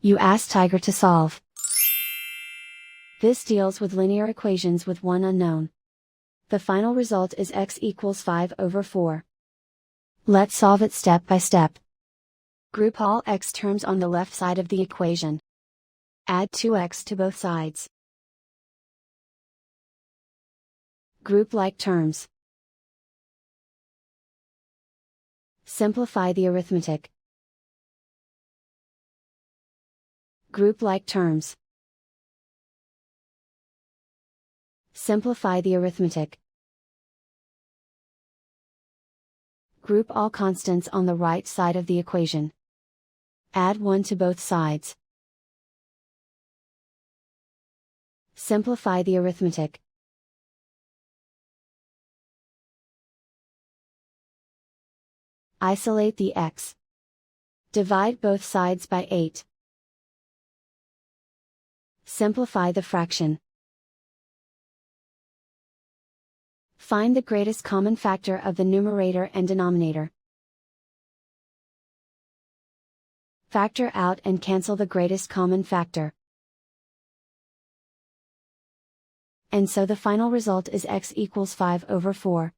You ask Tiger to solve. This deals with linear equations with one unknown. The final result is x equals 5/4. Let's solve it step by step. Group all x terms on the left side of the equation. Add 2x to both sides. Group like terms. Simplify the arithmetic. Group like terms. Simplify the arithmetic. Group all constants on the right side of the equation. Add 1 to both sides. Simplify the arithmetic. Isolate the x. Divide both sides by 8. Simplify the fraction. Find the greatest common factor of the numerator and denominator. Factor out and cancel the greatest common factor. And so the final result is x equals 5/4.